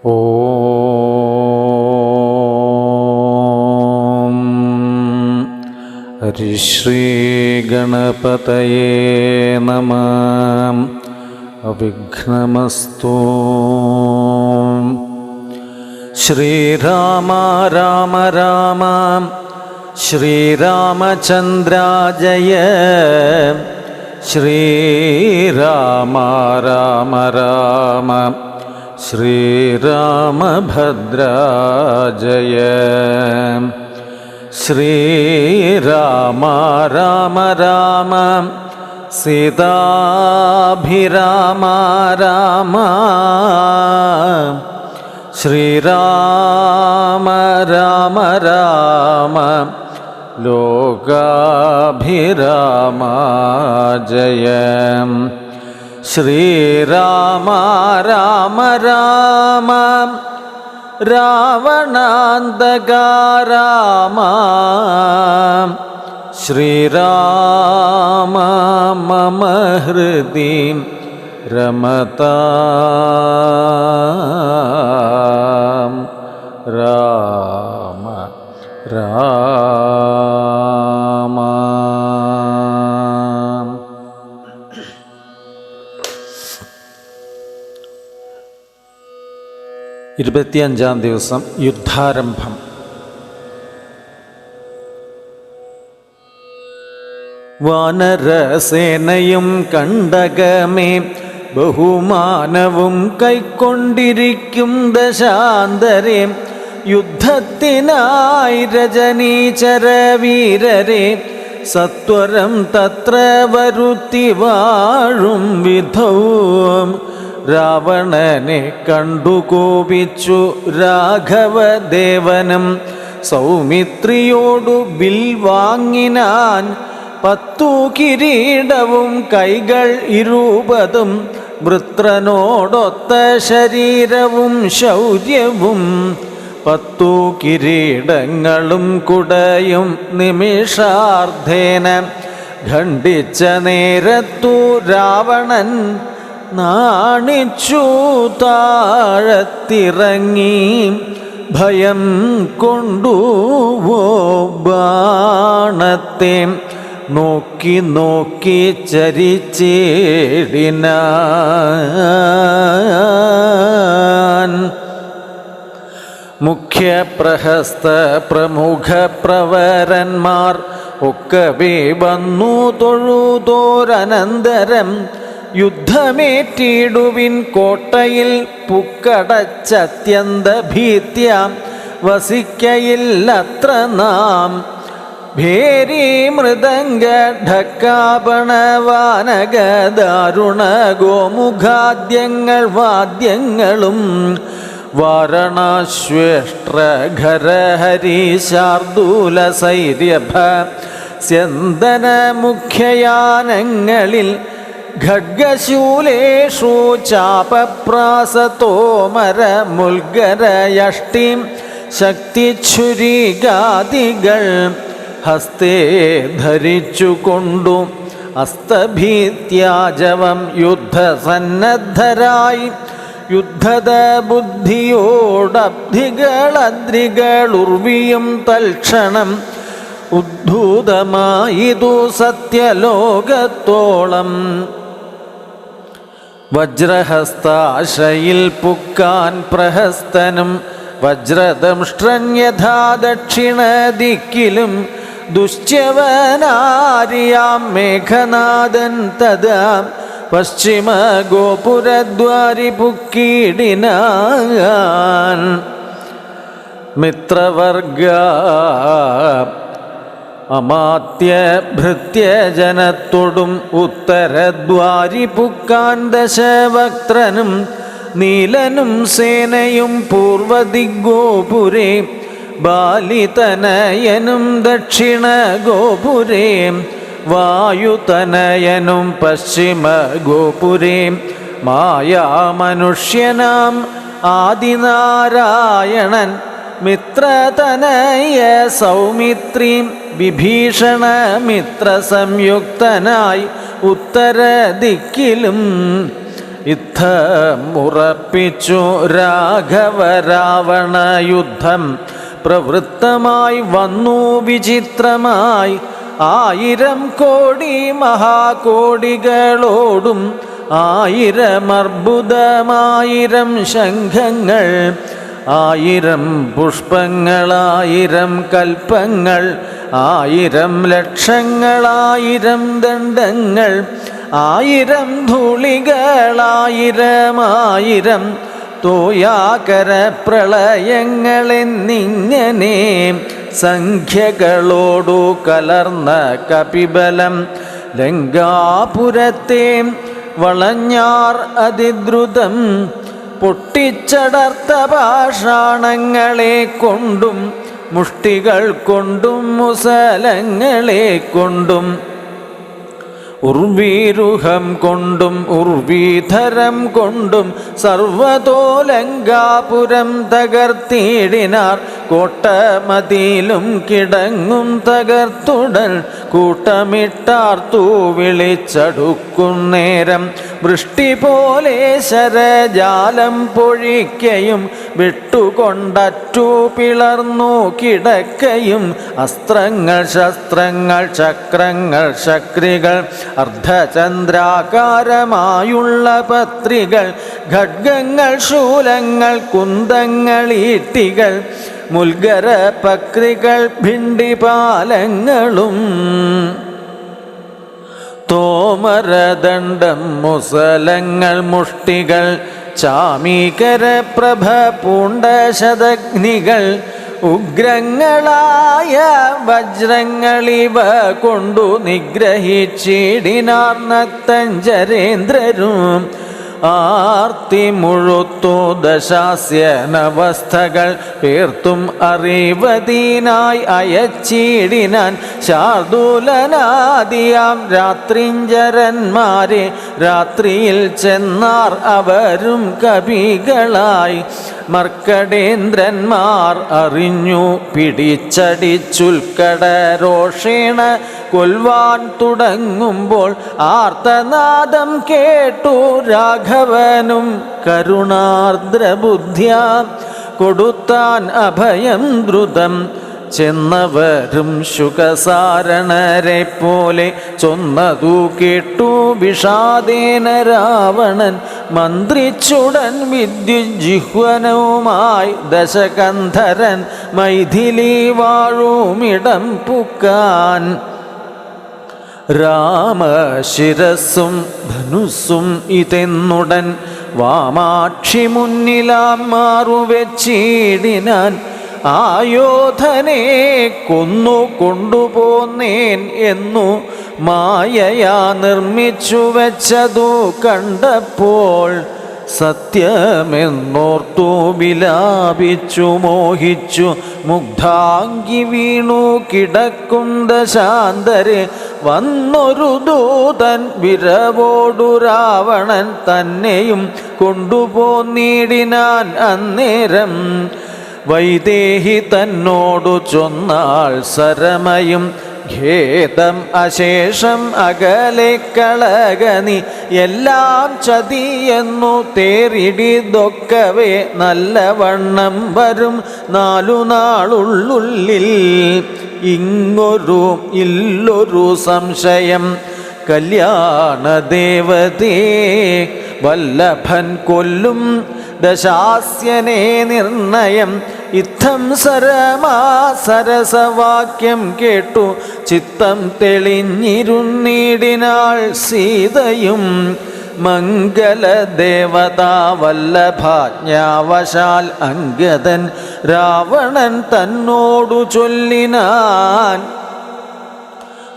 ഓം ഹരിശ്രീ ഗണപതയേ നമഃ. അവിഘ്നമസ്തു. ശ്രീരാമ രാമ രാമ ശ്രീരാമചന്ദ്ര ജയ. ശ്രീരാമ രാമ രാമ ശ്രീരാമഭദ്ര ജയ. ശ്രീരാമ രാമ രാമ സീതാഭിരാമ രാമ. ശ്രീരാമ രാമ രാമ ലോകാഭിരാമ ജയ. ശ്രീരാമ രാമ രാമ രാവണാന്തക രാമ. ശ്രീരാമ മമ ഹൃദി രമതാം. രാമ രാമ. ഇരുപത്തിയഞ്ചാം ദിവസം യുദ്ധാരംഭം. വാനരസേനയും കണ്ടകമേ ബഹുമാനവും കൈക്കൊണ്ടിരിക്കും ദശാന്തരേ. യുദ്ധത്തിനായി രജനീചര വീരരെ സത്വരം തത്ര വരുത്തി വാഴും വിധവും. രാവണനെ കണ്ടു കോപിച്ചു രാഘവദേവനും സൗമിത്രിയോടു വിൽ വാങ്ങിനാൻ. 10 കിരീടവും കൈകൾ 20 വൃത്രനോടൊത്ത ശരീരവും ശൗര്യവും. 10 കിരീടങ്ങളും കുടയും നിമിഷാർദ്ധേന ഖണ്ഡിച്ച നേരത്തു രാവണൻ നാണിച്ചു താഴത്തിറങ്ങി. ഭയം കൊണ്ടു ബാണത്തെ നോക്കി നോക്കി ചരിച്ചേടിനാൻ. മുഖ്യപ്രഹസ്ത പ്രമുഖ പ്രവരന്മാർ ഒക്കവേ വന്നു തൊഴുതോരനന്തരം. യുദ്ധമേറ്റിടുവിൻ കോട്ടയിൽ പുക്കടച്ചത്യന്ത ഭീത്യാം വസിക്കയില്ലത്ര നാം. ഭേരി മൃദംഗ ഢക്കാപണവാനക ദാരുണ ഗോമുഖാദ്യങ്ങൾ വാദ്യങ്ങളും. വാരണാശ്വേഷ്ട്രഘരഹരീശാർദൂല സൈര്യഭ സ്യന്ദന മുഖ്യയാനങ്ങളിൽ ഖഡ്ഗശൂലേഷു ചാപപ്രാസതോമര മുൽഗരയഷ്ടിം ശക്തിച്ഛുരികാദികൾ ഹസ്തേ ധരിച്ചുകൊണ്ടു അസ്തഭീത്യാജവം യുദ്ധസന്നദ്ധരായി. യുദ്ധത ബുദ്ധിയോടബ്ധികളദ്രികളുർവിയും തൽക്ഷണം ഉദ്ധൂതമായിതു സത്യലോകത്തോളം. വജ്രഹസ്താശയിൽ പുക്കാൻ പ്രഹസ്തനും വജ്രദംഷ്ട്രന്യഥാ ദക്ഷിണദിക്കിലും. ദുശ്ചവനാരിയാം മേഘനാദൻ തഥാ പശ്ചിമ ഗോപുരദ്വാരി പുക്കീടിനാൻ. മിത്രവർഗ അമാത്യ ഭൃത്യജനത്തോടും ഉത്തരദ്വാരി പുക്കാൻ ദശവക്ത്രനും നീലനും സേനയും പൂർവദിഗോപുരേ. ബാലിതനയനും ദക്ഷിണ ഗോപുരേ. വായുതനയനും പശ്ചിമ ഗോപുരേ. മായാമനുഷ്യനാം ആദിനാരായണൻ മിത്രതനയ സൗമിത്രീം വിഭീഷണ മിത്ര സംയുക്തനായി ഉത്തരദിക്കിലും. യുദ്ധമുറപ്പിച്ചു രാഘവ രാവണ യുദ്ധം പ്രവൃത്തമായി വന്നു വിചിത്രമായി 1000 കോടി മഹാകോടികളോടും 1000 അർബുദം 1000 ശംഖങ്ങൾ 1000 പുഷ്പങ്ങൾ 1000 കൽപ്പങ്ങൾ 1000 ലക്ഷങ്ങൾ 1000 ദണ്ഡങ്ങൾ 1000 ധൂളികൾ 1000 തോയാകര പ്രളയങ്ങളെന്നിങ്ങനെ സംഖ്യകളോടു കലർന്ന കപിബലം ലങ്കാപുരത്തെ വളഞ്ഞാർ അതിദ്രുതം പൊട്ടിച്ചടർത്ത പാഷാണങ്ങളെ കൊണ്ടും മുഷ്ടികൾ കൊണ്ടും മുസലങ്ങളെ കൊണ്ടും ഉർവീരുഹം കൊണ്ടും ഉർവീധരം കൊണ്ടും സർവതോലങ്കാപുരം തകർത്തിടിനാർ കോട്ടമതിലും കിടങ്ങും തകർത്തുടൽ കൂട്ടമിട്ടാർത്തു വിളിച്ചടുക്കുന്നേരം വൃഷ്ടി പോലെ ശരജാലം പൊഴിക്കയും വിട്ടുകൊണ്ടറ്റു പിളർന്നു കിടക്കയും അസ്ത്രങ്ങൾ ശസ്ത്രങ്ങൾ ചക്രങ്ങൾ ശക്രികൾ അർദ്ധചന്ദ്രാകാരമായുള്ള പത്രികൾ ഖഡ്ഗങ്ങൾ ശൂലങ്ങൾ കുന്തങ്ങൾ ഈട്ടികൾ മുൽഗര പക്രികൾ ഭിണ്ടിപാലങ്ങളും തോമരദണ്ഡം മുസലങ്ങൾ മുഷ്ടികൾ ചാമീകര പ്രഭ പൂണ്ട ശതഗ്നികൾ ഉഗ്രങ്ങളായ വജ്രങ്ങളിവ കൊണ്ടു നിഗ്രഹിച്ചിടിനാർ നക്തഞ്ചരേന്ദ്രരും ആർത്തി മുഴുത്തു ദശാസ്യനവസ്ഥകൾ പേർത്തും അറിവതീനായി അയച്ചിടിനാൻ ശാർദൂലനാദിയാം രാത്രിഞ്ചരന്മാരെ രാത്രിയിൽ ചെന്നാർ അവരും കവികളായി മർക്കടേന്ദ്രന്മാർ അറിഞ്ഞു പിടിച്ചടിച്ചുൽക്കടരോഷേണ കൊൽവാൻ തുടങ്ങുമ്പോൾ ആർത്തനാദം കേട്ടു രാഘവനും കരുണാർദ്രബുദ്ധ്യാ കൊടുത്താൻ അഭയം ദ്രുതം ചെന്നവരും ശുകസാരണരെ പോലെ ചൊന്നതു കേട്ടു വിഷാദേന രാവണൻ മന്ത്രിച്ചുടൻ വിദ്യുജിഹ്വനവുമായി ദശകന്ധരൻ മൈഥിലി വാഴുമിടം പുക്കാൻ രാമശിരസ്സും ധനുസ്സും ഇതെന്നുടൻ വാമാക്ഷി മുന്നിലാം മാറുവെച്ചിടിനാൻ ആയോധനെ കൊന്നു കൊണ്ടുപോന്നേൻ എന്നു മായയാ നിർമ്മിച്ചു വെച്ചതു കണ്ടപ്പോൾ സത്യമെന്നോർത്തു വിലാപിച്ചു മോഹിച്ചു മുഗ്ധാംഗി വീണു കിടക്കുന്ന ശാന്തരെ വന്നൊരു ദൂതൻ വിരവോടു രാവണൻ തന്നെയും കൊണ്ടുപോന്നിടിനാൻ അന്നേരം വൈദേഹി തന്നോടു ചൊന്നാൾ സരമയും ഖേദം അശേഷം അകലെ കളകനി എല്ലാം ചതിയെന്നു തേറിടിതൊക്കവേ നല്ലവണ്ണം വരും 4 നാളുള്ളിൽ ഇങ്ങൊരു ഇല്ലൊരു സംശയം കല്യാണദേവതേ വല്ലഭൻ കൊല്ലും ദശാസ്യനെ നിർണയം ഇത്തം സരസവാക്യം കേട്ടു ചിത്തം തെളിഞ്ഞിരുന്നിടിനാൾ സീതയും മംഗലദേവതാ വല്ലഭാജ്ഞാവശാൽ അംഗദൻ രാവണൻ തന്നോടു ചൊല്ലിനാൻ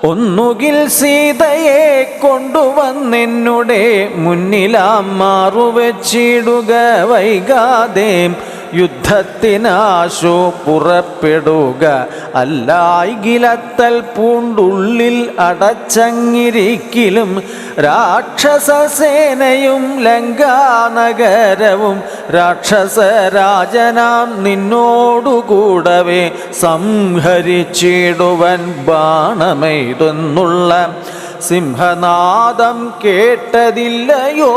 ഒന്നുകിൽ സീതയെ കൊണ്ടുവന്നെന്നുടെ മുന്നിലാം മാറുവെച്ചിടുക വൈകാതെ യുദ്ധത്തിനാശു പുറപ്പെടുക അല്ലായികിലത്തൽ പൂണ്ടുള്ളിൽ അടച്ചങ്ങിരിക്കിലും രാക്ഷസസേനയും ലങ്കാനഗരവും രാക്ഷസരാജനാം നിന്നോടുകൂടവേ സംഹരിച്ചിടുവൻ ബാണമെയ്തെന്നുള്ള സിംഹനാദം കേട്ടതില്ലയോ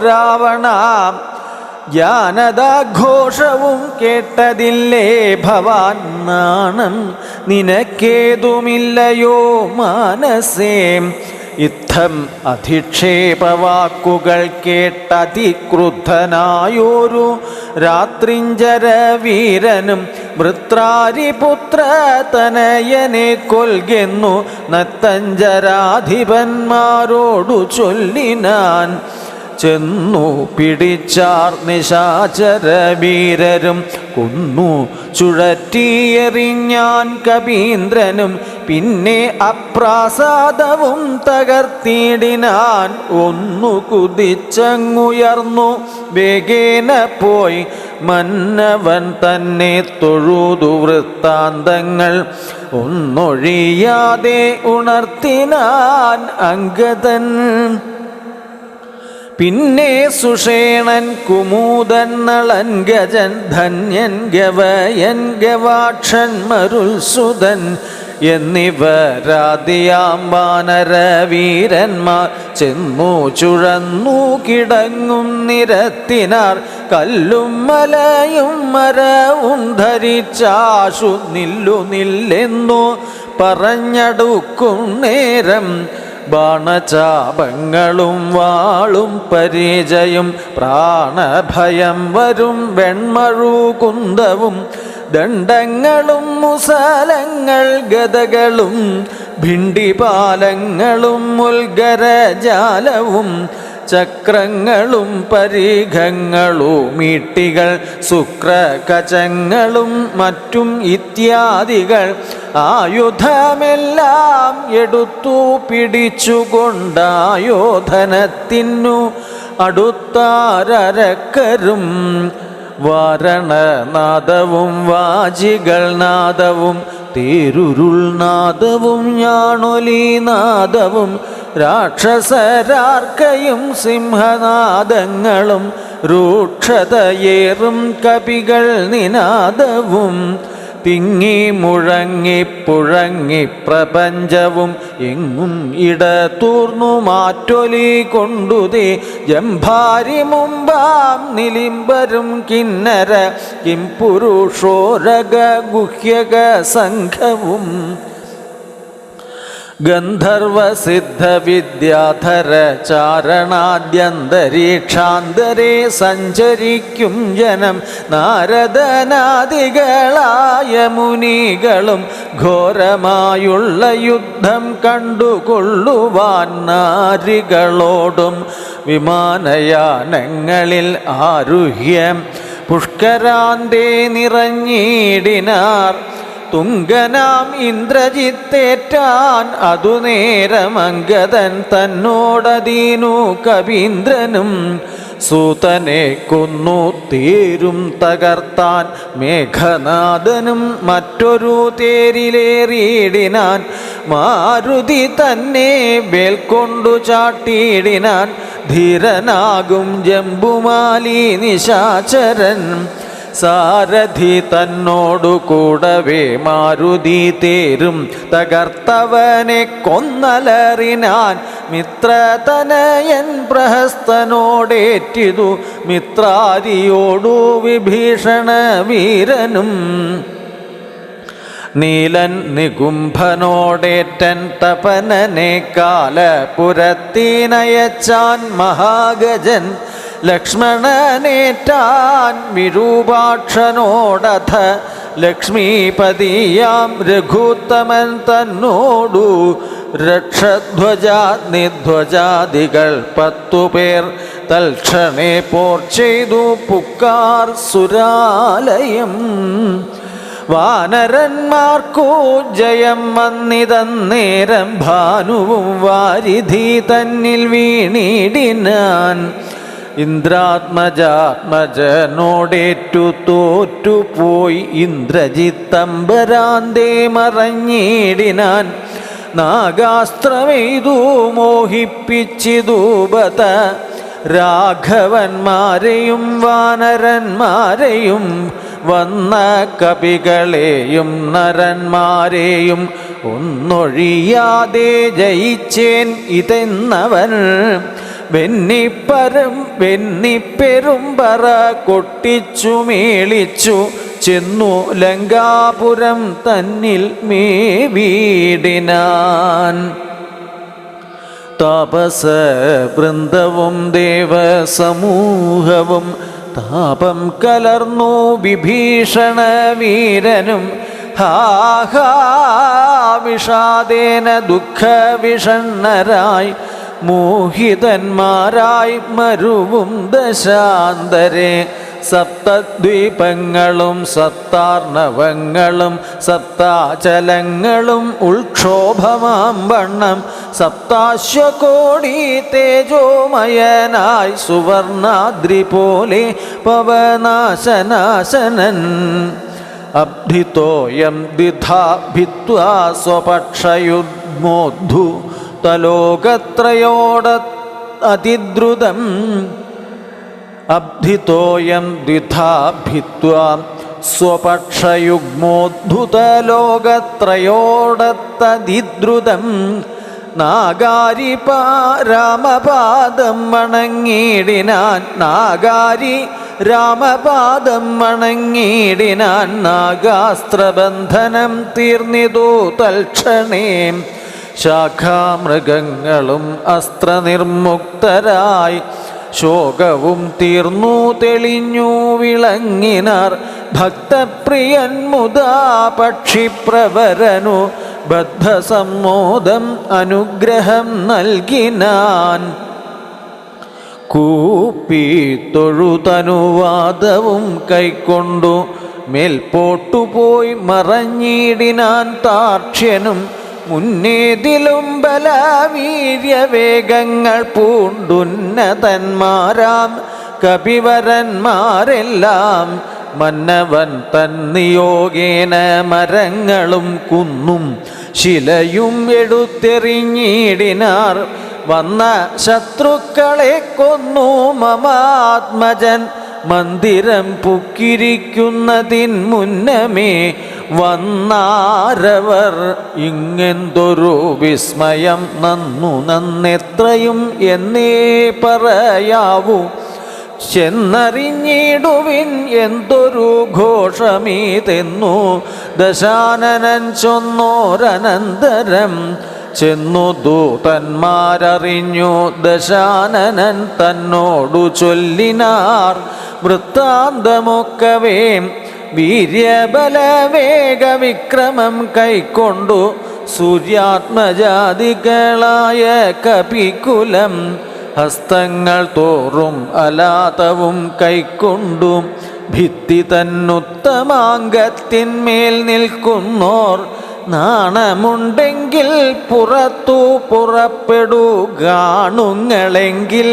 രാവണ? ജ്ഞാനദാഘോഷവും കേട്ടതില്ലേ ഭവാൻ? നാണം നിനക്കേതുമില്ലയോ മാനസേ? ഇത്തം അധിക്ഷേപവാക്കുകൾ കേട്ടതിക്രുദ്ധനായോരു രാത്രിഞ്ചര വീരനും വൃത്രാരിപുത്ര തനയനെ കൊൽകെന്നു നത്തഞ്ചരാധിപന്മാരോടു ചൊല്ലിനാൻ. ചെന്നു പിടിച്ചാർ നിശാചര വീരരും കൊന്നു ചുഴറ്റിയെറിഞ്ഞാൻ കപീന്ദ്രനും. പിന്നെ അപ്രാസാദവും തകർത്തിടിനാൻ. ഒന്നു കുതിച്ചങ്ങുയർന്നു വേഗേന പോയി മന്നവൻ തന്നെ തൊഴുതു വൃത്താന്തങ്ങൾ ഒന്നൊഴിയാതെ ഉണർത്തിനാൻ അംഗദൻ. പിന്നെ സുഷേണൻ കുമുദൻ നളൻ ഗജൻ ധന്യൻ ഗവയൻ ഗവാക്ഷൻ മരുൽസുതൻ എന്നിവരാദിയാം വാനരവീരന്മാർ ചെന്നു ചുഴന്നു കിടങ്ങും നിരത്തിനാർ. കല്ലും മലയും മരവും ധരിച്ചാശു നില്ലു നില്ലെന്നു പറഞ്ഞടുക്കും നേരം ബാണചാപങ്ങളും വാളും പരിചയും പ്രാണഭയം വരും വെൺമഴു കുന്തവും ദണ്ഡങ്ങളും മുസലങ്ങൾ ഗദകളും ഭിണ്ടിപാലങ്ങളും മുൽഗരജാലവും ചക്രങ്ങളും പരിഘങ്ങളും ഈട്ടികൾ ശുക്രകചങ്ങളും മറ്റും ഇത്യാദികൾ ആയുധമെല്ലാം എടുത്തു പിടിച്ചുകൊണ്ടായോധനത്തിനു അടുത്താരക്കരും. വാരണനാദവും വാജികൾ നാദവും തേരുരുൾ നാദവും ഞാണൊലിനാദവും രാക്ഷസരാർക്കയും സിംഹനാദങ്ങളും രൂക്ഷതയേറും കപികൾ നിനാദവും തിങ്ങി മുഴങ്ങി പുഴങ്ങി പ്രപഞ്ചവും എങ്ങും ഇടതൂർന്നു മാറ്റൊലി കൊണ്ടുതേ ജംഭാരി മുമ്പാം നിലിംബരും കിന്നര കിം പുരുഷോരഗ ഗുഹ്യക സംഘവും ഗന്ധർവസിദ്ധ വിദ്യാധര ചാരണാദ്യന്തരീക്ഷാന്തരേ സഞ്ചരിക്കും ജനം. നാരദനാദികളായ മുനികളും ഘോരമായുള്ള യുദ്ധം കണ്ടുകൊള്ളുവാൻ നാരികളോടും വിമാനയാനങ്ങളിൽ ആരുഹ്യം പുഷ്കരാന്തേ നിറഞ്ഞിടിനാർ. തുങ്കനാം ഇന്ദ്രജിത്തേറ്റാൻ അതു നേരമംഗദൻ തന്നോടതീനു കവീന്ദ്രനും. സൂതനെ കൊന്നു തേരും തകർത്താൻ മേഘനാഥനും മറ്റൊരു തേരിലേറിയിടിനാൻ. മാരുതി തന്നെ വേൽക്കൊണ്ടു ചാട്ടിയിടിനാൻ. ധീരനാകും ജംബുമാലി നിശാചരൻ. സാരഥി തന്നോടു കൂടവേ മാരുതി തേരും തകർത്തവനെ കൊന്നലറിനാൻ. മിത്രതനയൻ പ്രഹസ്തനോടേറ്റിതു മിത്രാരിയോടു വിഭീഷണ വീരനും. നീലൻ നികുംഭനോടേറ്റൻ തപനനെ കാലപുരത്തിനയച്ചാൻ മഹാഗജൻ. ലക്ഷ്മണനേറ്റാൻ വിരൂപാക്ഷനോടഥ ലക്ഷ്മീപതിയാം രഘുത്തമൻ തന്നോടു. രക്ഷധ്വജാഗ്നിധ്വജാദികൾ 10 പേർ തൽക്ഷണേ പോർ ചെയ്തു പുക്കാർ സുരാലയം. വാനരന്മാർക്കു ജയം വന്നിതന്നേരം ഭാനുവും വാരിധി തന്നിൽ വീണിടിനാൻ. ഇന്ദ്രാത്മജാത്മജനോടേറ്റു തോറ്റുപോയി ഇന്ദ്രജിത്തമ്പരാന്തേ മറഞ്ഞിടിനാൻ. നാഗാസ്ത്രമെയ്തു മോഹിപ്പിച്ചിതൂപത രാഘവന്മാരെയും വാനരന്മാരെയും വന്ന കപികളെയും നരന്മാരെയും ഒന്നൊഴിയാതെ ജയിച്ചേൻ ഇതെന്നവൻ വെന്നിപ്പെരുമ്പറ കൊട്ടിച്ചു മേളിച്ചു ചെന്നു ലങ്കാപുരം തന്നിൽ മേവീടിനാൻ. താപസ വൃന്ദവും ദേവസമൂഹവും താപം കലർന്നു വിഭീഷണ വീരനും ഹാഹാ വിഷാദേന ദുഃഖവിഷണ്ണരായി മോഹിതന്മാരായി മരുവും ദശാന്തരെ. സപ്തദ്വീപങ്ങളും സപ്താർണവങ്ങളും സപ്താചലങ്ങളും ഉൾക്ഷോഭമാം വണ്ണം സപ്താശ്വകോടി തേജോമയനായി സുവർണാദ്രി പോലെ പവനാശനാശനൻ. അബ്ധിതോയം ദ്വിധാ ഭിത്വാ സ്വപക്ഷയുഗ്മോദ്ധു തലോകത്രയോടതിദ്രുതം. അബ്ധിതോയം ദ്വിധാ ഭിത്വാ സ്വപക്ഷയുഗ്മോദ്ധുതലോകത്രയോടത്തതിദ്രുതം. നാഗാരി രാമപാദം വണങ്ങിടിനാൻ നാഗാരി രാമപാദം വണങ്ങിടിനാൻ. നാഗാസ്ത്രബന്ധനം തീർന്നിതു തൽക്ഷണേ. ശാഖാമൃഗങ്ങളും അസ്ത്രനിർമുക്തരായി ശോകവും തീർന്നു തെളിഞ്ഞു വിളങ്ങിനാർ. ഭക്തപ്രിയൻ മുതാ പക്ഷിപ്രവരനു ബദ്ധസമ്മോദം അനുഗ്രഹം നൽകിനാൻ. കൂപ്പി തൊഴുതനുവാദവും കൈക്കൊണ്ടു മേൽപോട്ടുപോയി മറഞ്ഞിടിനാൻ താക്ഷ്യനും. മുന്നേതിലും ബലവീര്യവേഗങ്ങൾ പൂണ്ടുന്നതന്മാരാം കപിവരന്മാരെല്ലാം. മന്നവൻ തന്നിയോഗേന മരങ്ങളും കുന്നും ശിലയും എടുത്തെറിഞ്ഞിടിനാർ. വന്ന ശത്രുക്കളെ കൊന്നു മമാത്മജൻ മന്ദിരം പുക്കിരിക്കുന്നതിൻ മുന്നമേ വന്നാരവർ. ഇങ്ങെന്തൊരു വിസ്മയം നന്നെത്രയും എന്നേ പറയാവൂ. ചെന്നറിഞ്ഞിടുവിൻ എന്തൊരു ഘോഷമീതെന്നു ദശാനനൻ ചൊന്നോരനന്തരം. ചെന്നു ദൂതന്മാരറിഞ്ഞു ദശാനനൻ തന്നോടു ചൊല്ലിനാർ വൃത്താന്തമൊക്കവേ. വീര്യബലവേഗവിക്രമം കൈക്കൊണ്ടു സൂര്യാത്മജാതികളായ കപികുലം. ഹസ്തങ്ങൾ തോറും അലാതവും കൈക്കൊണ്ടു ഭിത്തി തന്നുത്തമാംഗത്തിന്മേൽ നിൽക്കുന്നോർ. നാണമുണ്ടെങ്കിൽ പുറത്തു പുറപ്പെടൂ ഗാണുങ്ങളെങ്കിൽ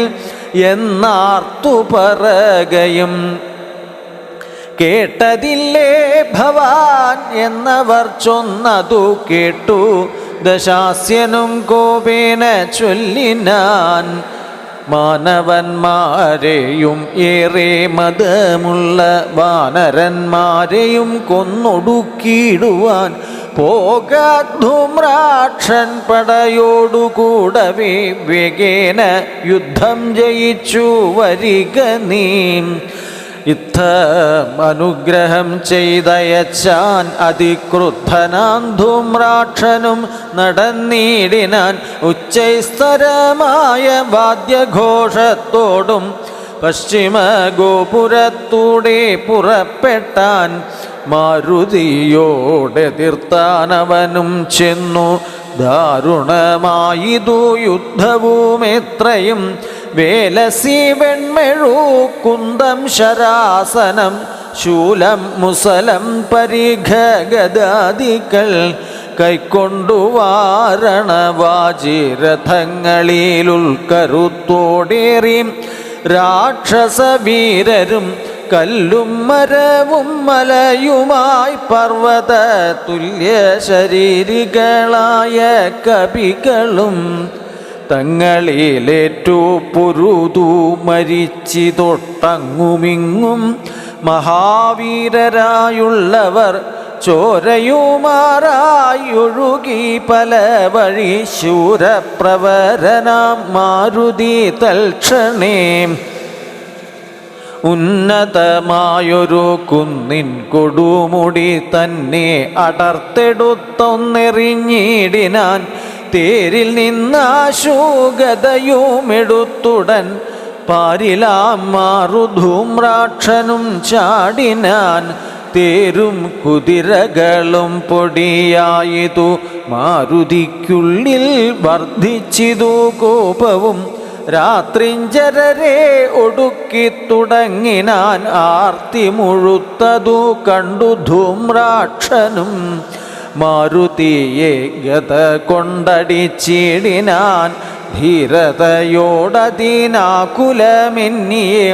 എന്നാർത്തു പറകയും. കേട്ടതില്ലേ ഭവാൻ എന്നവർ ചൊന്നതു കേട്ടു ദശാസ്യനും കോപേന ചൊല്ലിനാൻ. മാനവന്മാരെയും ഏറെ മതമുള്ള വാനരന്മാരെയും കൊന്നൊടുക്കിയിടുവാൻ പോകാധൂമ്രാക്ഷൻ പടയോടുകൂടവേ വേഗേന യുദ്ധം ജയിച്ചു വരിക നീ. യുദ്ധമനുഗ്രഹം ചെയ്തയച്ചാൻ അതിക്രുദ്ധനാൻ ധൂമ്രാക്ഷനും നടന്നിടിനാൻ. ഉച്ചൈസ്തരമായ വാദ്യഘോഷത്തോടും പശ്ചിമ ഗോപുരത്തൂടെ പുറപ്പെട്ടാൻ. മാരുതിയോടെതിർത്താനവനും ചെന്നു ദാരുണമായിതു യുദ്ധവും എത്രയും. വേലസി വെൺമെഴു കുന്തം ശരാസനം ശൂലം മുസലം പരിഘഗദാദികൾ കൈക്കൊണ്ടു വാരണവാജിരഥങ്ങളിലുൾക്കരുത്തോടേറി രാക്ഷസവീരരും കല്ലും മരവും മലയുമായി പർവ്വത തുല്യ ശരീരികളായ കപികളും തങ്ങളിലേറ്റു പൊരുതു മരിച്ചിതൊട്ടങ്ങുമിങ്ങും മഹാവീരരായുള്ളവർ ചോരയുമാറായൊഴുകി പല വഴി ശൂരപ്രവരനാം മാരുതി തൽക്ഷണേ ഉന്നതമായൊരു കുന്നിൻ കൊടുമുടി തന്നെ അടർത്തെടുത്തൊന്നെറിഞ്ഞിടിനാൻ തേരിൽ നിന്നാശൂഗതയുമെടുത്തുടൻ പാരിലാം മാറുധൂമ്രാക്ഷനും ചാടിനാൻ തേരും കുതിരകളും പൊടിയായതു മാരുതിക്കുള്ളിൽ വർദ്ധിച്ചിതു കോപവും രാത്രിഞ്ചരരെ ഒടുക്കി തുടങ്ങിനാൻ ആർത്തി മുഴുത്തതു കണ്ടു ധൂമ്രാക്ഷനും മാരുതിയെ ഗത കൊണ്ടടിച്ചിടിനാൻ ധീരതയോടതീനാകുലമെന്നിയെ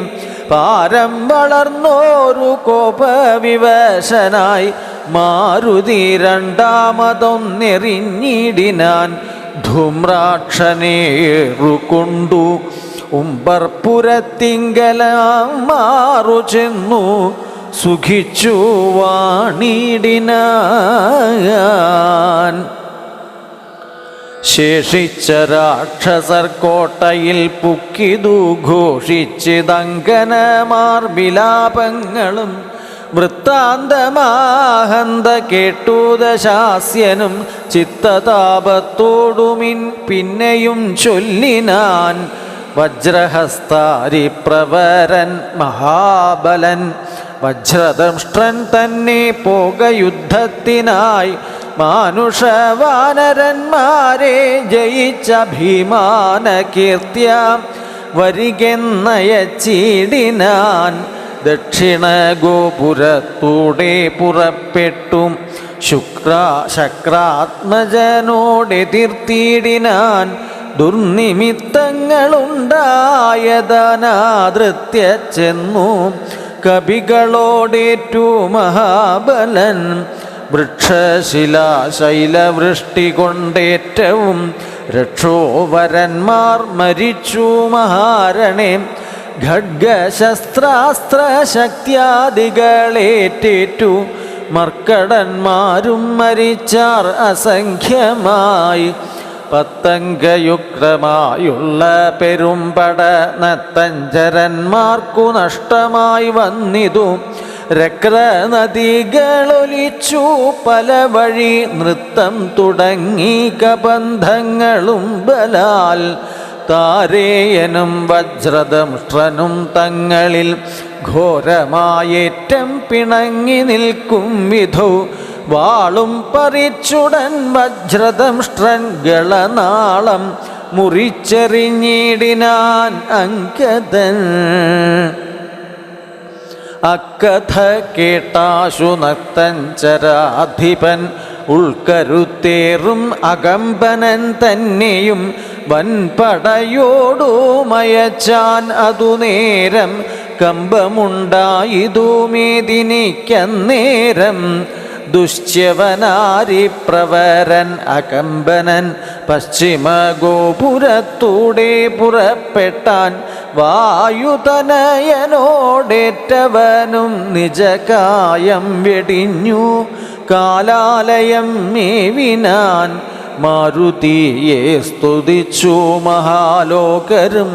പാരം വളർന്നോരു കോപവിവശനായി മാരുതി രണ്ടാമതൊന്നെറിഞ്ഞിടിനാൻ ധൂമ്രാക്ഷനേറുകൊണ്ടു ഉമ്പർപുരത്തിങ്കലാം മാറു ചെന്നു സുഖിച്ചു വാണിടിനാൻ ശേഷിച്ച രാക്ഷസർ കോട്ടയിൽ പുക്കിതു ഘോഷിച്ചിതങ്കനമാർ വിലാപങ്ങളും വൃത്താന്തമാഹന്ത കേട്ടൂദശാസ്യനും ചിത്തതാപത്തോടുമിൻ പിന്നെയും ചൊല്ലിനാൻ വജ്രഹസ്താരിപ്രവരൻ മഹാബലൻ വജ്രദംഷ്ട്രൻ തന്നെ പോക യുദ്ധത്തിനായി മാനുഷവാനരന്മാരെ ജയിച്ച ഭീമാനകീർത്തിയ വരികെന്നയച്ചിടിനാൻ ദക്ഷിണ ഗോപുരത്തൂടെ പുറപ്പെട്ടും ശക്രാത്മജനോടെതിർത്തിയിടിനാൻ ദുർനിമിത്തങ്ങളുണ്ടായതനാദൃത്യ ചെന്നു കവികളോടേറ്റു മഹാബലൻ വൃക്ഷശിലാശൈലവൃഷ്ടി കൊണ്ടേറ്റവും രക്ഷോവരന്മാർ മരിച്ചു മഹാരണേ ഖഡ്ഗശസ്ത്രാസ്ത്രശക്തിയാദികളേറ്റേറ്റു മർക്കടന്മാരും മരിച്ചാർ അസംഖ്യമായി പത്തംഗയുക്തമായുള്ള പെരുമ്പട നത്തഞ്ചരന്മാർക്കു നഷ്ടമായി വന്നിതു രക്തനദികളൊലിച്ചു പല വഴി നൃത്തം തുടങ്ങി കബന്ധങ്ങളും ബലാൽ താരേയനും വജ്രദംഷ്ട്രനും തങ്ങളിൽ ഘോരമായേറ്റം പിണങ്ങി നിൽക്കും വിധൗ വാളും പറിച്ചുടൻ വജ്രദംഷ്ട്രൻ ഗളനാളം മുറിച്ചെറിഞ്ഞിടിനാൻ അങ്കദൻ അക്കഥ കേട്ടാശു നർത്തഞ്ചരാധിപൻ ഉൾക്കരുത്തേറും അകമ്പനൻ തന്നെയും വൻപടയോടു മയച്ചാൻ അതു നേരം കമ്പമുണ്ടായിതു മേദിനിക്കന്നേരം ദുശ്യവനാരിപ്രവരൻ അകമ്പനൻ പശ്ചിമഗോപുരത്തൂടെ പുറപ്പെട്ടാൻ വായുതനയനോടേറ്റവനും നിജകായം വെടിഞ്ഞു കാലാലയം മേവിനാൻ മാരുതിയെ സ്തുതിച്ചു മഹാലോകരും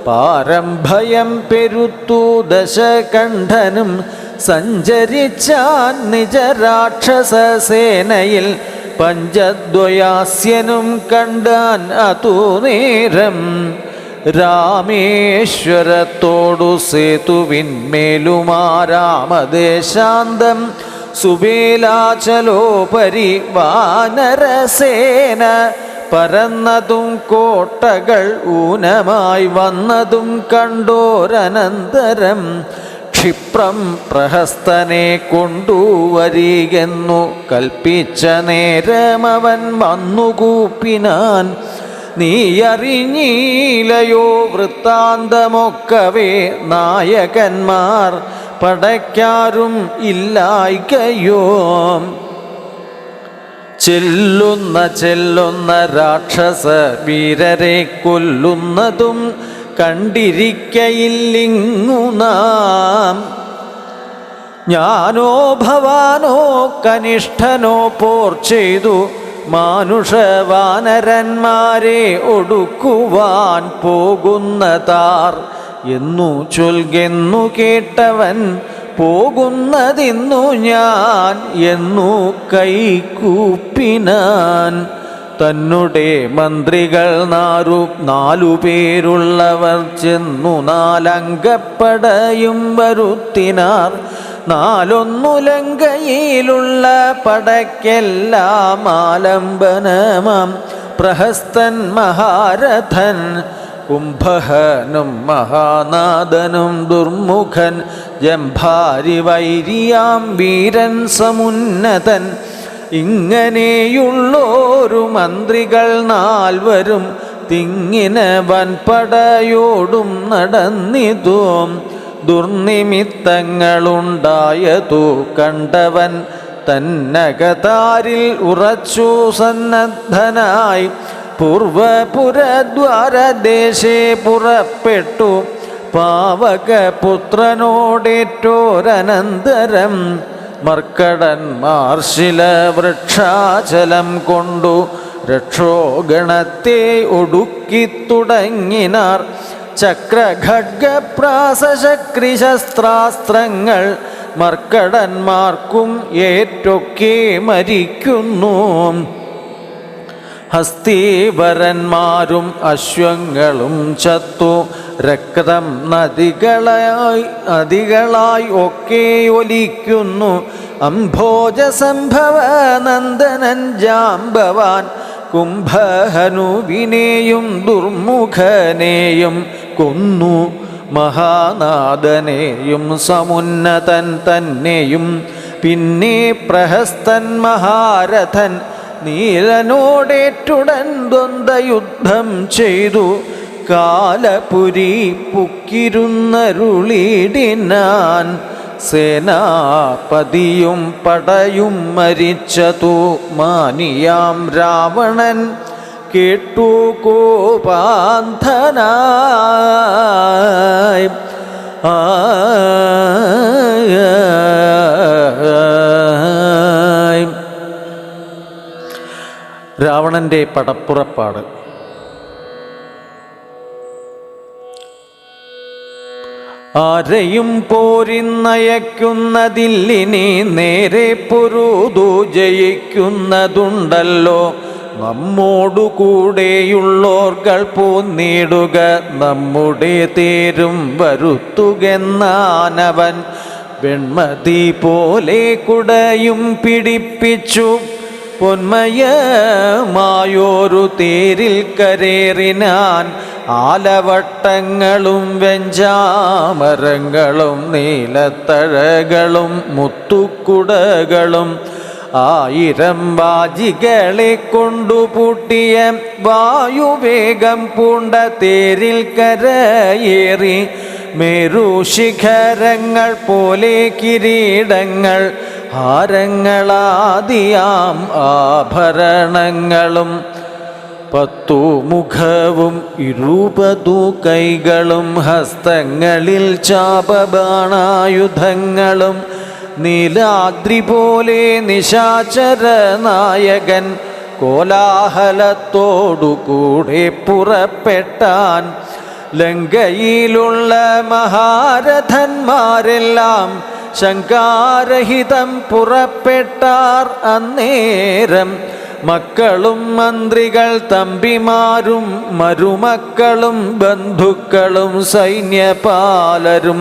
പാരംഭയം പെരുത്തു ദശകണ്ഠനും സഞ്ചരിച്ചാൻ നിജരാക്ഷസസേനയിൽ പഞ്ചദ്വയാസ്യനും കണ്ടാൻ അതു നേരം രാമേശ്വരത്തോടു സേതുവിന്മേലുമാരാമദേശാന്തം സുബേലാചലോപരി വാനരസേന പരന്നതും കോട്ടകൾ ഊനമായി വന്നതും കണ്ടോരനന്തരം ക്ഷിപ്രം പ്രഹസ്തനെ കൊണ്ടുവരികെന്നു കൽപ്പിച്ച നേരമവൻ വന്നുകൂപ്പിനാൻ നീ അറിഞ്ഞീലയോ വൃത്താന്തമൊക്കവേ നായകന്മാർ പടയ്ക്കാരും ഇല്ലായ്കയോ ചെല്ലുന്ന രാക്ഷസ വീരരെ കൊല്ലുന്നതും കണ്ടിരിക്കയില്ലിങ്ങു നാം ഞാനോ ഭവാനോ കനിഷ്ഠനോ പോർ ചെയ്തു മാനുഷവാനരന്മാരെ ഒടുക്കുവാൻ പോകുന്നതാർ എന്നു ചൊൽകെന്നു കേട്ടവൻ പോകുന്നതിന്നു ഞാൻ എന്നു കൈകൂപ്പിനാൻ. തന്നുടെ മന്ത്രികൾ നാലുപേരുള്ളവർ ചെന്നു 4 അംഗപ്പടയും വരുത്തിനാർ. 4 ലങ്കയിലുള്ള പടയ്ക്കെല്ലാം ആലംബനമാം പ്രഹസ്തൻ മഹാരഥൻ കുംഭഹനും മഹാനാദനും ദുർമുഖൻ ജംഭാരി വൈരിയാം വീരൻ സമുന്നതൻ. ഇങ്ങനെയുള്ളോരു മന്ത്രികൾ 4 തിങ്ങിന വൻപടയോടും നടന്നിതു. ദുർനിമിത്തങ്ങളുണ്ടായതു കണ്ടവൻ തന്നകതാരിൽ ഉറച്ചു സന്നദ്ധനായി പൂർവപുരദ്വാരദേശേ പുറപ്പെട്ടു. പാവകപുത്രനോടേറ്റോരനന്തരം മർക്കടന്മാർ ശിലവൃക്ഷാചലം കൊണ്ടു രക്ഷോഗണത്തെ ഒടുക്കി തുടങ്ങിനാർ. ചക്രഖഡ്ഗപ്രാസശക്രിശസ്ത്രാസ്ത്രങ്ങൾ മർക്കടന്മാർക്കും ഏറ്റൊക്കെ മരിക്കുന്നു. ഹസ്തീവരന്മാരും അശ്വങ്ങളും ചത്തു. രക്തം നദികളായി ഒക്കെ ഒലിക്കുന്നു. അംഭോജസംഭവ നന്ദനൻ ജാംബവാൻ കുംഭഹനുവിനെയും ദുർമുഖനെയും കൊന്നു. മഹാനാദനെയും സമുന്നതൻ തന്നെയും പിന്നെ പ്രഹസ്തൻ മഹാരഥൻ നീലനോടേറ്റുടൻ ദ്വന്ദ്വയുദ്ധം ചെയ്തു. കാലപുരി പുക്കിരുന്നരുളിടിനാൻ. സേനാപതിയും പടയും മരിച്ചതു മാനിയാം രാവണൻ കേട്ടു കോപാന്ധനായി. രാവണന്റെ പടപ്പുറപ്പാട്. ആരെയും പോരിന്നയക്കുന്നതില്ലിനി നേരെ പൊരുതു ജയിക്കുന്നതുണ്ടല്ലോ. നമ്മോടു കൂടെയുള്ളോർകൾ പോന്നിടുക നമ്മുടെ തേരും വരുത്തുകെന്നാനവൻ. വെൺമതി പോലെ കുടയും പിടിപ്പിച്ചു പൊന്മയമായോരു തേരിൽ കരേറിനാൻ. ആലവട്ടങ്ങളും വെഞ്ചാമരങ്ങളും നീലത്തഴകളും മുത്തുക്കുടകളും 1000 വാജികളെ കൊണ്ടുപൂട്ടിയ വായുവേഗം പൂണ്ട തേരിൽ കരയേറി. മേരുശിഖരങ്ങൾ പോലെ കിരീടങ്ങൾ ഹാരങ്ങളാദിയാം ആഭരണങ്ങളും 10 മുഖവും 20 കൈകളും ഹസ്തങ്ങളിൽ ചാപബാണായുധങ്ങളും. നീലാദ്രി പോലെ നിശാചര നായകൻ കോലാഹലത്തോടുകൂടെ പുറപ്പെട്ടാൻ. ലങ്കയിലുള്ള മഹാരഥന്മാരെല്ലാം ശങ്കാരഹിതം പുറപ്പെട്ടാർ. അന്നേരം മക്കളും മന്ത്രികൾ തമ്പിമാരും മരുമക്കളും ബന്ധുക്കളും സൈന്യപാലരും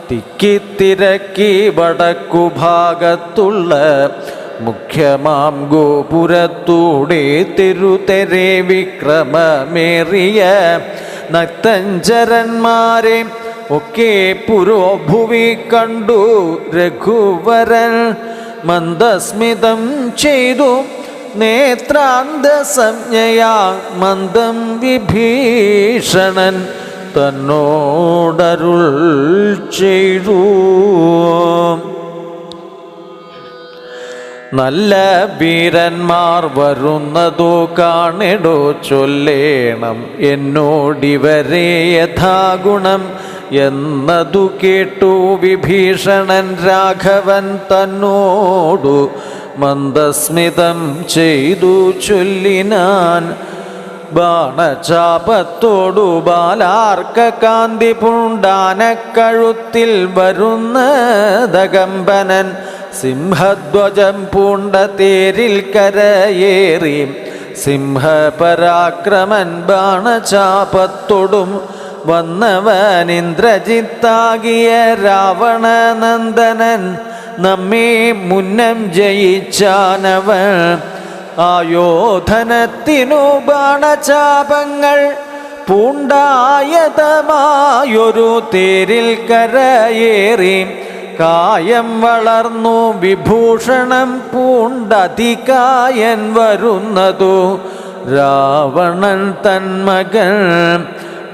തിക്കിത്തിരക്കി വടക്കുഭാഗത്തുള്ള മുഖ്യമാം ഗോപുരത്തൂടെ തെരുതെരെ വിക്രമമേറിയ നക്തഞ്ചരന്മാരെ ഒക്കെ പുരോഭുവി കണ്ടു. രഘുവരൻ മന്ദസ്മിതം ചെയ്തു നേത്രാന്തസംജ്ഞയാ മന്ദം വിഭീഷണൻ തന്നോടരുൾ ചെയ്തു. നല്ല വീരന്മാർ വരുന്നതോ കാണിടോ ചൊല്ലേണം എന്നോടിവരെ യഥാഗുണം. എന്നതു കേട്ടു വിഭീഷണൻ രാഘവൻ തന്നോടു മന്ദസ്മിതം ചെയ്തു ചൊല്ലിനാൻ. ബാണചാപത്തോടു ബാലാർക്ക കാന്തി പൂണ്ടാനക്കഴുത്തിൽ വരുന്നതകമ്പനൻ സിംഹധ്വജം പൂണ്ട തേരിൽ കരയേറി സിംഹപരാക്രമൻ ബാണചാപത്തോടും വന്നവൻ ഇന്ദ്രജിത്താകിയ രാവണനന്ദനൻ നമ്മെ മുന്നം ജയിച്ചാനവൻ. ആയോധനത്തിനു ബാണചാപങ്ങൾ പൂണ്ടായതമായൊരു തേരിൽ കരയേറി കായം വളർന്നു വിഭൂഷണം പൂണ്ടതികായൻ വരുന്നതു രാവണൻ തന്മകൻ.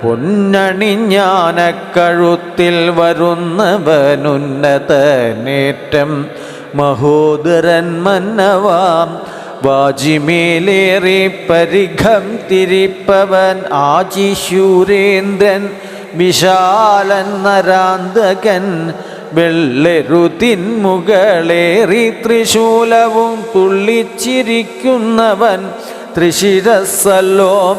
പൊന്നണിഞ്ഞാനക്കഴുത്തിൽ വരുന്നവനുന്നതനേറ്റം മഹോദരൻ മന്നവാം. വാജിമേലേറി പരിഘം തിരിപ്പവൻ ആജിശൂരേന്ദ്രൻ വിശാലൻ നരാന്തകൻ. വെള്ളെരുതിൻ മുകളേറി ത്രിശൂലവും തുള്ളിച്ചിരിക്കുന്നവൻ ത്രിശിരസ്സല്ലോ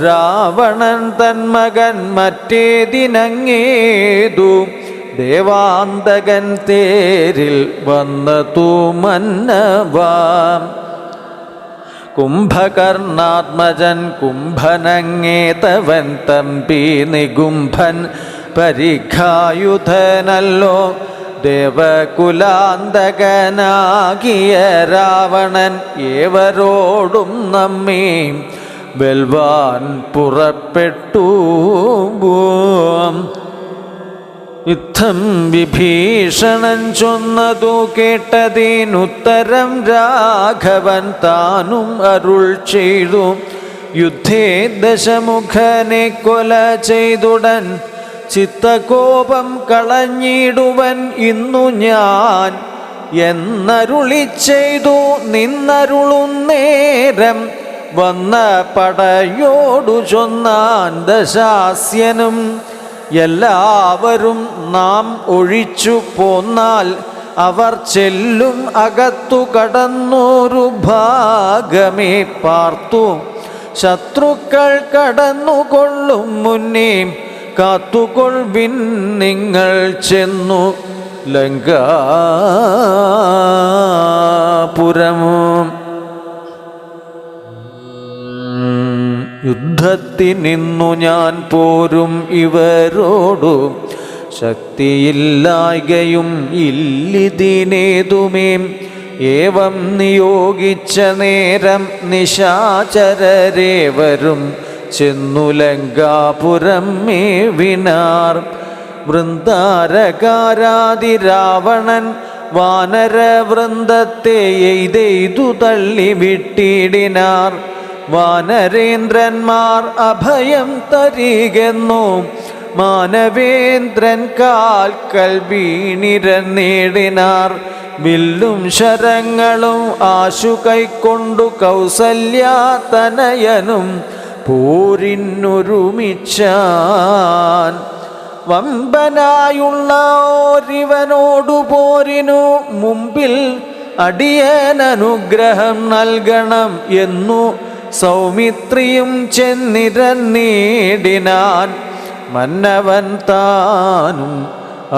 രാവണൻ തന്മകൻ മറ്റേതിനങ്ങേതു ദേവാന്തകൻ തേരിൽ വന്നതു മന്നവാം. കുംഭകർണാത്മജൻ കുംഭനങ്ങേതവൻ തമ്പി നികുംഭൻ പരിഘായുധനല്ലോ ദേവകുലാന്തകനാകിയ രാവണൻ ഏവരോടും നമ്മെ വെൽവാൻ പുറപ്പെട്ടു. യുദ്ധം വിഭീഷണൻ ചൊന്നതു കേട്ടതിനുത്തരം രാഘവൻ താനും അരുൾ ചെയ്തു. യുദ്ധേ ദശമുഖനെ കൊല ചെയ്തുടൻ ചിത്തകോപം കളഞ്ഞിടുവൻ ഇന്നു ഞാൻ എന്നരുളി ചെയ്തു. നിന്നരുളുന്നേരം വന്ന പടയോടു ചൊന്നാൻ ദശാസ്യനും എല്ലാവരും നാം ഒഴിച്ചു പോന്നാൽ അവർ ചെല്ലും അകത്തു കടന്നൊരു ഭാഗമേ പാർത്തു. ശത്രുക്കൾ കടന്നുകൊള്ളും മുന്നേ കാത്തുകൊൾവിൻ നിങ്ങൾ ചെന്നു ലങ്കാപുരമും. യുദ്ധത്തിനിന്നു ഞാൻ പോരും ഇവരോടു ശക്തിയില്ലായ്കയും ഇല്ലിതിനേതുമേ. ഏവം നിയോഗിച്ച നേരം നിശാചരരേവരും ചെന്നു ലങ്കാപുരം മേവിനാർ. വൃന്ദാരകാരാതി രാവണൻ വാനരവൃന്ദത്തെ എയ്തെയ്തു തള്ളി വിട്ടിടിനാർ. വാനരേന്ദ്രന്മാർ അഭയം തരികെന്നു മാനവേന്ദ്രൻ കാൽക്കൽ വീണിരന്നേടിനാർ. വില്ലും ശരങ്ങളും ആശു കൈക്കൊണ്ടു കൗസല്യാതനയനും പോരിനൊരുമിച്ചാൻ. വമ്പനായുള്ള ഓരിവനോടു പോരിനു മുമ്പിൽ അടിയനനുഗ്രഹം നൽകണം എന്നു സൗമിത്രിയും ചെന്നിരന്നേടിനാൻ. മന്നവൻ താനും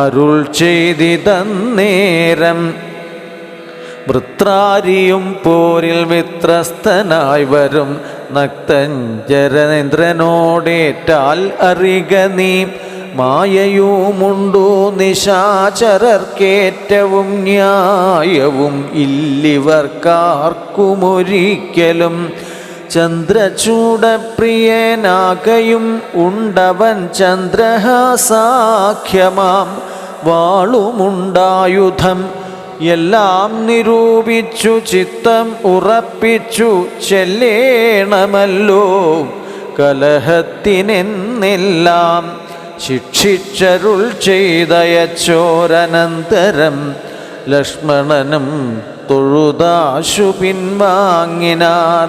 അരുൾ ചെയ്തിതന്നേരം വൃത്രാരിയും പോരിൽ വിത്രസ്തനായി വരും. നക്തഞ്ചരേന്ദ്രനോടേറ്റാൽ അറിക നീ മായയുമുണ്ടു നിശാചരർക്കേറ്റവും ന്യായവും ഇല്ലിവർക്കാർക്കുമൊരിക്കലും. ചന്ദ്രചൂടപ്രിയനാകയും ഉണ്ടവൻ ചന്ദ്രഹാസാഖ്യമാം വാളുമുണ്ടായുധം എല്ലാം നിരൂപിച്ചു ചിത്തം ഉറപ്പിച്ചു ചെല്ലേണമല്ലോ കലഹത്തിനെന്നെല്ലാം. ശിക്ഷിച്ചരുൾ ചെയ്തയച്ചോരനന്തരം ലക്ഷ്മണനും തൊഴുതാശു പിൻവാങ്ങിനാൻ.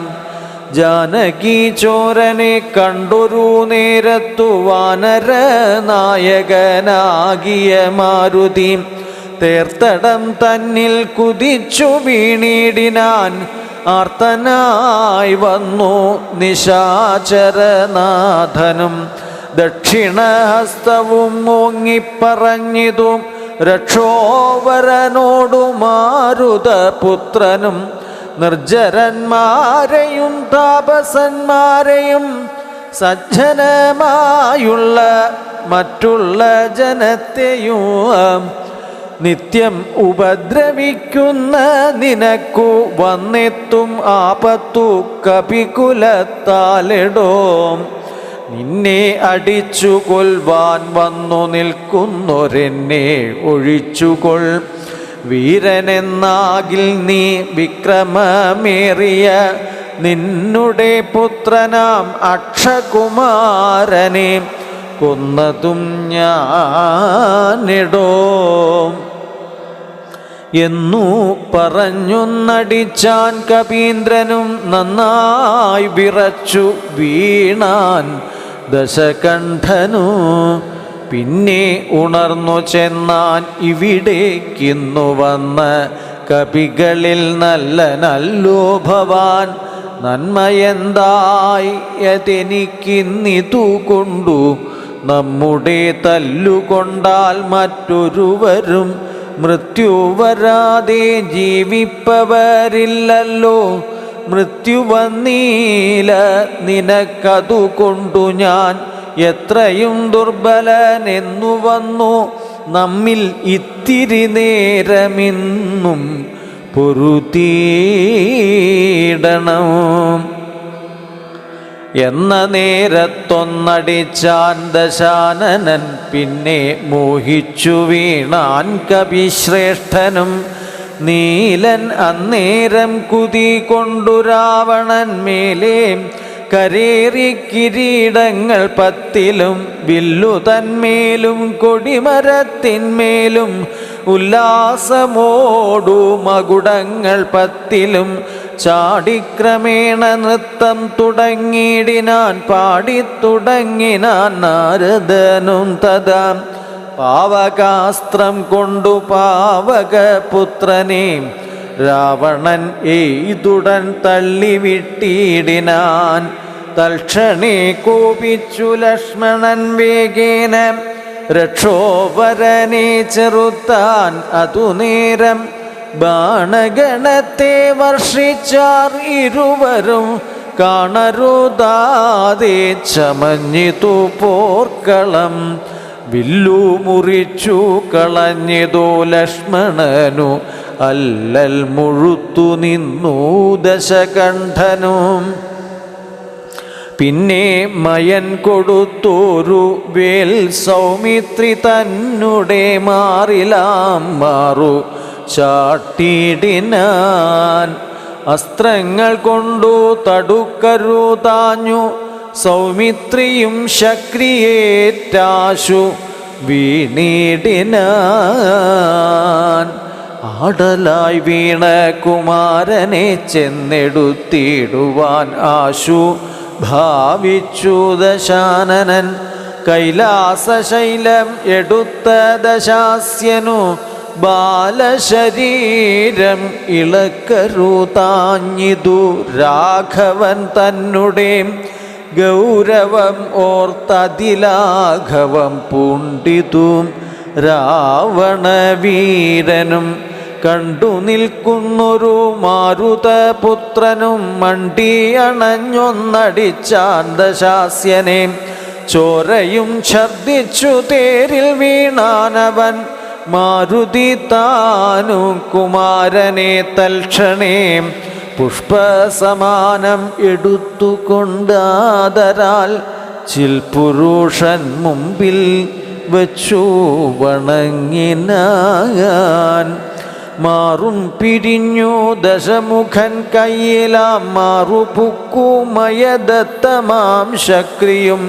ജാനകി ചോരനെ കണ്ടൊരു നേരത്തു വാനര നായകനാകിയ മാരുതി തേർത്തടം തന്നിൽ കുതിച്ചു വീണിടിനാൻ. ആർത്തനായി വന്നു നിശാചരനാഥനും ദക്ഷിണഹസ്തവും ഓങ്ങിപ്പറഞ്ഞിതു രക്ഷോവരനോടു മാരുതപുത്രനും നിർജ്ജരന്മാരെയും താപസന്മാരെയും സജ്ജനമായുള്ള മറ്റുള്ള ജനത്തെയും നിത്യം ഉപദ്രവിക്കുന്ന നിനക്കു വന്നെത്തും ആപത്തു കപികുലത്താലെടോ. നിന്നെ അടിച്ചു കൊൽവാൻ വന്നു നിൽക്കുന്നൊരെന്നെ ഒഴിച്ചുകൊൾ. വീരനെന്നാകിൽ നീ വിക്രമമേറിയ നിന്നുടെ പുത്രനാം അക്ഷകുമാരനെ കൊന്നതും ഞാനിടോ എന്നു പറഞ്ഞൊന്നടിച്ചാൻ. കപീന്ദ്രനും നന്നായി വിറച്ചു വീണാൻ ദശകണ്ഠനു. പിന്നെ ഉണർന്നു ചെന്നാൻ ഇവിടേക്കിന്നു വന്ന കപികളിൽ നല്ല നല്ലോ ഭവാൻ. നന്മയെന്തായതെനിക്കിന്നിതു കൊണ്ടു നമ്മുടെ തല്ലുകൊണ്ടാൽ മറ്റൊരുവരും മൃത്യു വരാതെ ജീവിപ്പവരില്ലല്ലോ. മൃത്യു വന്നീല നിനക്കതുകൊണ്ടു ഞാൻ എത്രയും ദുർബലനെന്നു വന്നു. നമ്മിൽ ഇത്തിരി നേരമിന്നും പൊറുതീടണം എന്ന നേരത്തൊന്നടിച്ചാൻ ദശാനനൻ. പിന്നെ മോഹിച്ചു വീണാൻ കപിശ്രേഷ്ഠനും. നീലൻ അന്നേരം കുതി കൊണ്ടു രാവണൻ മേലേ കരേറി കിരീടങ്ങൾ 10 വില്ലു തന്മേലും കൊടിമരത്തിന്മേലും ഉല്ലാസമോടു മകുടങ്ങൾ 10 ചാടിക്രമേണ നൃത്തം തുടങ്ങിടിനാൻ. പാടിത്തുടങ്ങിനാൻ നാരദനും തഥാ. പാവകാസ്ത്രം കൊണ്ടു പാവകപുത്രനെ രാവണൻ എയ്തുടൻ തള്ളിവിട്ടിടിനാൻ. തൽക്ഷണേ കോപിച്ചു ലക്ഷ്മണൻ വേഗേന രക്ഷോവരനെ ചെറുത്താൻ. അതുനേരം ബാണഗണത്തെ വർഷിച്ചാർ ഇരുവരും. കാണരുതാതെ ചമഞ്ഞിതു പോർക്കളം. വില്ലു മുറിച്ചു കളഞ്ഞിതു ലക്ഷ്മണനു. അല്ലൽ മുഴുത്തു നിന്നു ദശകണ്ഠനും. പിന്നെ മയൻ കൊടുത്തോരു വേൽ സൗമിത്രി തന്നുടെ മാറിലാം മാറു ചാട്ടിടിനാൻ. അസ്ത്രങ്ങൾ കൊണ്ടു തടുക്കരുതാഞ്ഞു സൗമിത്രിയും ശക്രിയേറ്റാശു വീണിടിനാൻ. ആടലായി വീണ കുമാരനെ ചെന്നെടുത്തിടുവാൻ ആശു ഭാവിച്ചു ദശാനനൻ. കൈലാസശൈലം എടുത്ത ദശാസ്യനു ബാലശരീരം ഇളക്കരുതാഞ്ഞിതു രാഘവൻ തന്നുടെ ഗൗരവം ഓർത്തതിലാഘവം പൂണ്ടിതു. രാവണവീരനും കണ്ടു നിൽക്കുന്നൊരു മാരുതപുത്രനും മണ്ടി അണഞ്ഞൊന്നടിച്ചാൻ ദശാസ്യനെ. ചോരയും ഛർദിച്ചു തേരിൽ വീണാനവൻ. മാരുതി താനു കുമാരനെ തൽക്ഷണേ പുഷ്പസമാനം എടുത്തുകൊണ്ടാദരാൽ ചിൽപുരുഷൻ മുമ്പിൽ വച്ചു വണങ്ങിനാൻ. മാറും പിരിഞ്ഞു ദശമുഖൻ കയ്യിലാം മാറുപുക്കുമയദത്തമാം ശക്രിയും.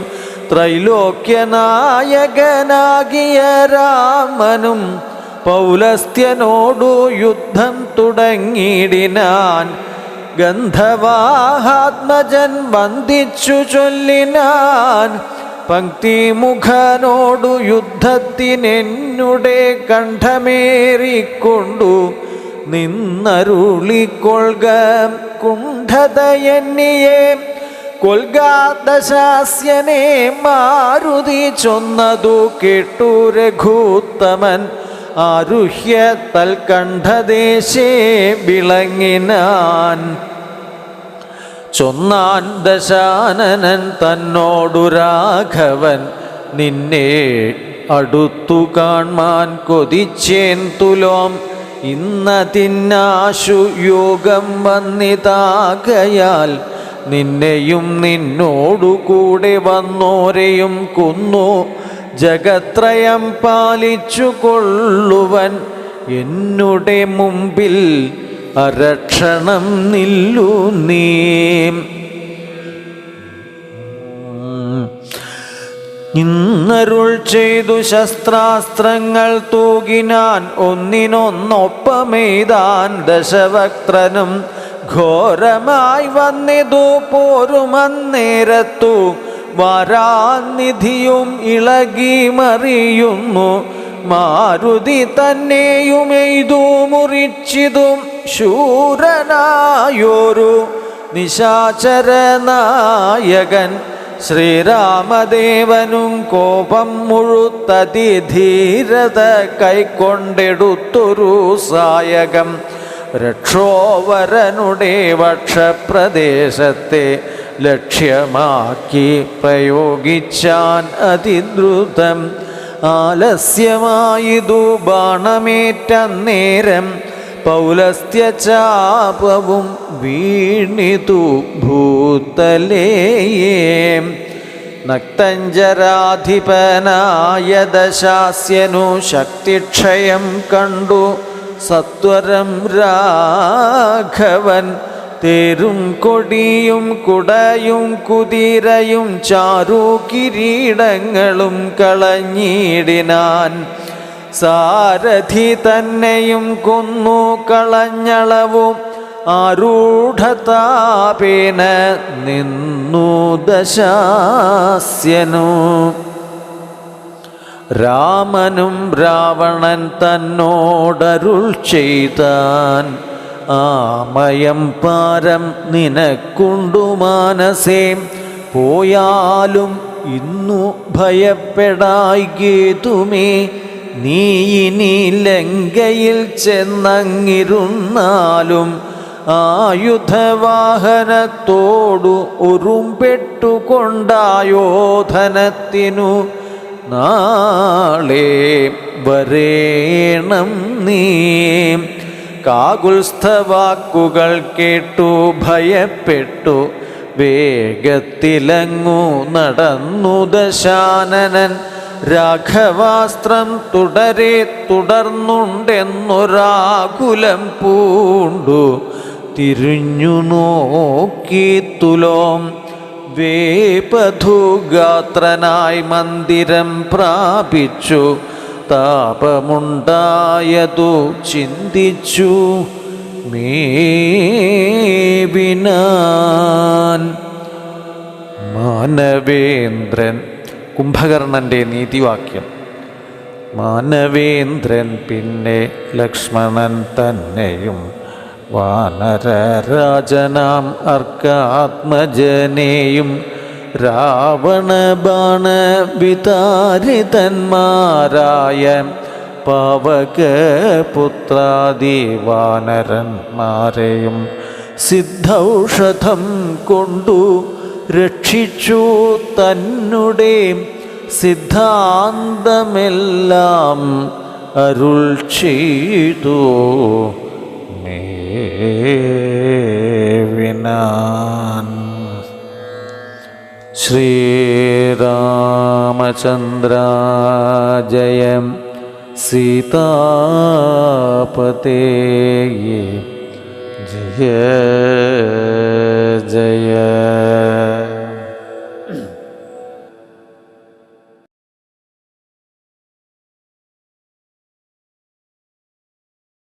ത്രൈലോക്യനായകനാകിയ രാമനും പൗലസ്ത്യനോടു യുദ്ധം തുടങ്ങിയിടിനാൻ. ഗന്ധവാഹാത്മജൻ വന്ദിച്ചു ചൊല്ലിനാൻ, പങ്ക്തിമുഖനോടു യുദ്ധത്തിനെന്നുടെ കണ്ഠമേറിക്കൊണ്ടു നിന്നരുളിക്കൊള്ളുക കുണ്ഠതയെന്നിയെ കൊൽഗാദശാസ്യനെ. മാരുതി ചൊന്നതു കേട്ടു രഘുത്തമൻ ആരുഹ്യ തൽകണ്ഠദേശേ വിളങ്ങിനാൻ. ചൊന്നാൻ ദശാനനൻ തന്നോടു രാഘവൻ, നിന്നെ അടുത്തു കാൺമാൻ കൊതിച്ചേൻ തുലോം. ഇന്നതിന്നാശു യോഗം വന്നിതാകയാൽ നിന്നെയും നിന്നോടുകൂടെ വന്നോരെയും കൊന്നു ജഗത്രയം പാലിച്ചു കൊള്ളുവൻ. എന്നുടെ മുമ്പിൽ അരക്ഷണം നില്ലു നീ. ഇന്നരുൾ ചെയ്തു ശസ്ത്രാസ്ത്രങ്ങൾ തൂകിനാൻ, ഒന്നിനൊന്നൊപ്പമെയ്താൻ ദശവക്ത്രനും. ഘോരമായി വന്നിതു പോരുമന്നേരത്തു, വാരാനിധിയും ഇളകി മറിയുന്നു. മാരുതി തന്നെയുമെയ്തു മുറിച്ചിതും ശൂരനായൊരു നിശാചരനായകൻ. ശ്രീരാമദേവനും കോപം മുഴുത്തതിധീരത കൈക്കൊണ്ടെടുത്തൊരു സായകം. രക്ഷോവരനുടെ വക്ഷപ്രദേശത്തെ ലക്ഷ്യമാക്കി പ്രയോഗിച്ചാൻ അതിദ്രുതം. ആലസ്യമായിതു ബാണമേറ്റന്നേരം പൗലസ്ത്യചാപവും വീണിതു ഭൂതലേയേ. നക്തഞ്ചരാധിപനായ ദശാസ്യനു ശക്തിക്ഷയം കണ്ടു സത്വരം രാഘവൻ. തേരും കൊടിയും കുടയും കുതിരയും ചാരു കിരീടങ്ങളും കളഞ്ഞിടിനാൻ. സാരഥി തന്നെയും കൊന്നു കളഞ്ഞളവും ആരൂഢതാപേന നിന്നു ദശാസ്യനു. രാമനും രാവണൻ തന്നോടരുൾ ചെയ്താൻ, ആമയം പാരം നിനക്കുണ്ടു മാനസേ. പോയാലും ഇന്നു ഭയപ്പെടായ്കേതുമേ. നീ ഇനി ലങ്കയിൽ ചെന്നങ്ങിരുന്നാലും ആയുധവാഹനത്തോടു ഉറുമ്പെട്ടുകൊണ്ടായോധനത്തിനു നാളെ വരേണം നീ. കാകുൽസ്ഥവാക്കുകൾ കേട്ടു ഭയപ്പെട്ടു വേഗത്തിലങ്ങു നടന്നു ദശാനനൻ. രാഘവാസ്ത്രം തുടരെ തുടർന്നുണ്ടെന്നൊരാകുലം പൂണ്ടു തിരിഞ്ഞു നോക്കി തുലോം. വേപധുഗാത്രനായി മന്ദിരം പ്രാപിച്ചു താപമുണ്ടായതു ചിന്തിച്ചു മേവിനാൻ. മാനവേന്ദ്രൻ, കുംഭകർണൻ്റെ നീതിവാക്യം. മാനവേന്ദ്രൻ പിന്നെ ലക്ഷ്മണൻ തന്നെയും വാനരരാജനാം അർക്കാത്മജനെയും രാവണബാണ വിതാരിതന്മാരായ പാവകപുത്രാദി വാനരന്മാരെയും സിദ്ധൌഷധം കൊണ്ടു രക്ഷിച്ചു തന്നുടെ സിദ്ധാന്തമെല്ലാം അരുൾ ചെയ്തു മേവിനാൻ. ശ്രീരാമചന്ദ്ര ജയം സീതാപതേ ജയ ജയ.